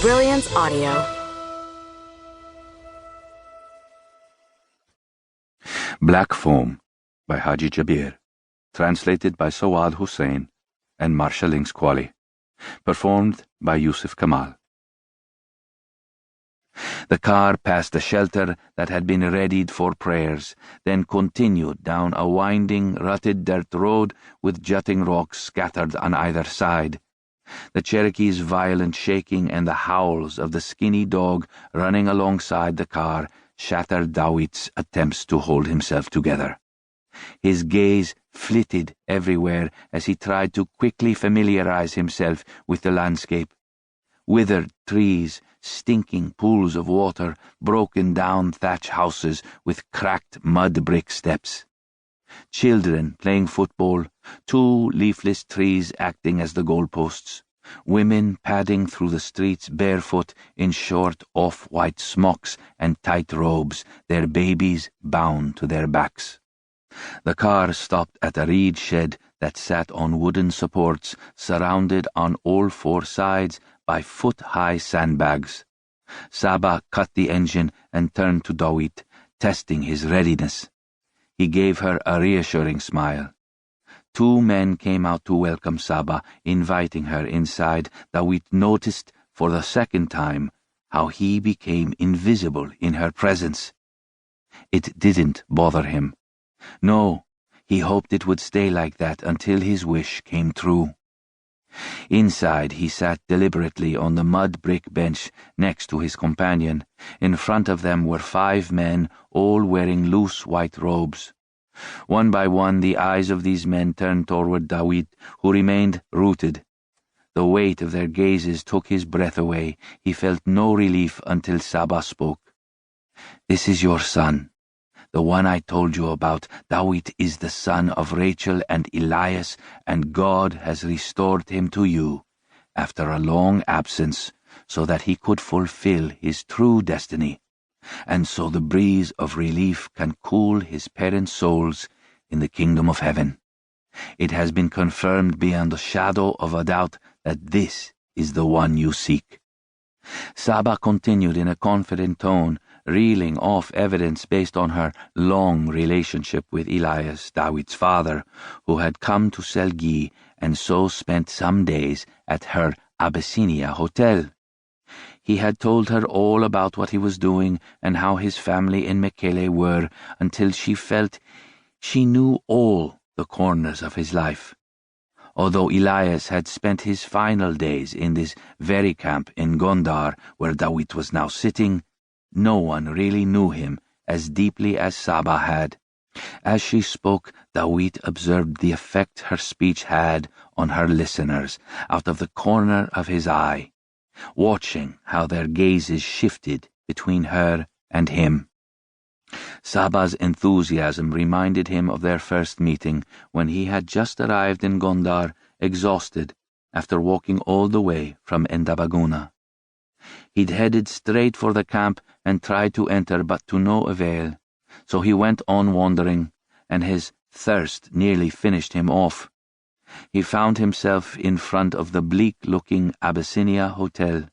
Brilliance Audio. Black Foam by Haji Jabir, translated by Sawad Hussain and Marsha Links Quali, performed by Yusuf Kamal. The car passed a shelter that had been readied for prayers, then continued down a winding, rutted dirt road with jutting rocks scattered on either side. The Cherokee's violent shaking and the howls of the skinny dog running alongside the car shattered Dawit's attempts to hold himself together. His gaze flitted everywhere as he tried to quickly familiarize himself with the landscape. Withered trees, stinking pools of water, broken down thatch houses with cracked mud brick steps. Children playing football, 2 leafless trees acting as the goalposts, women padding through the streets barefoot in short off-white smocks and tight robes, their babies bound to their backs. The car stopped at a reed shed that sat on wooden supports surrounded on all 4 sides by foot-high sandbags. Saba cut the engine and turned to Dawit, testing his readiness. He gave her a reassuring smile. 2 men came out to welcome Saba, inviting her inside. Dawit noticed for the second time how he became invisible in her presence. It didn't bother him. No, he hoped it would stay like that until his wish came true. Inside, he sat deliberately on the mud brick bench next to his companion. In front of them were 5 men, all wearing loose white robes. One by one, the eyes of these men turned toward Dawit, who remained rooted. The weight of their gazes took his breath away. He felt no relief until Saba spoke. "This is your son, the one I told you about. Dawit is the son of Rachel and Elias, and God has restored him to you after a long absence so that he could fulfill his true destiny, and so the breeze of relief can cool his parents' souls in the kingdom of heaven. It has been confirmed beyond a shadow of a doubt that this is the one you seek." Saba continued in a confident tone, reeling off evidence based on her long relationship with Elias, Dawit's father, who had come to sell ghee and so spent some days at her Abyssinia hotel. He had told her all about what he was doing and how his family in Mekele were, until she felt she knew all the corners of his life. Although Elias had spent his final days in this very camp in Gondar where Dawit was now sitting, no one really knew him as deeply as Saba had. As she spoke, Dawit observed the effect her speech had on her listeners out of the corner of his eye, watching how their gazes shifted between her and him. Saba's enthusiasm reminded him of their first meeting when he had just arrived in Gondar, exhausted after walking all the way from Endabaguna. He'd headed straight for the camp and tried to enter, but to no avail, so he went on wandering, and his thirst nearly finished him off. He found himself in front of the bleak-looking Abyssinia Hotel.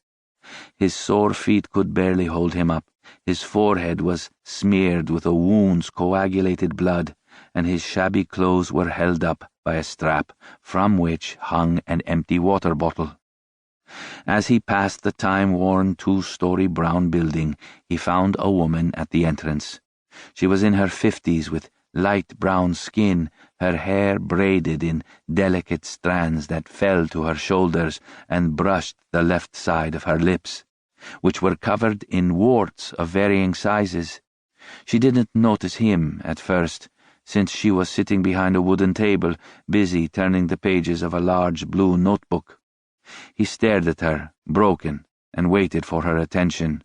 His sore feet could barely hold him up. His forehead was smeared with a wound's coagulated blood, and his shabby clothes were held up by a strap, from which hung an empty water bottle. As he passed the time-worn 2-story brown building, he found a woman at the entrance. She was in her 50s with light brown skin, her hair braided in delicate strands that fell to her shoulders and brushed the left side of her lips, which were covered in warts of varying sizes. She didn't notice him at first, since she was sitting behind a wooden table, busy turning the pages of a large blue notebook. He stared at her, broken, and waited for her attention.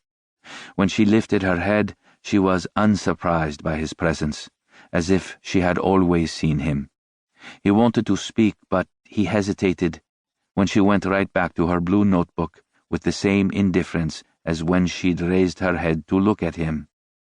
When she lifted her head, she was unsurprised by his presence, as if she had always seen him. He wanted to speak, but he hesitated when she went right back to her blue notebook with the same indifference as when she'd raised her head to look at him.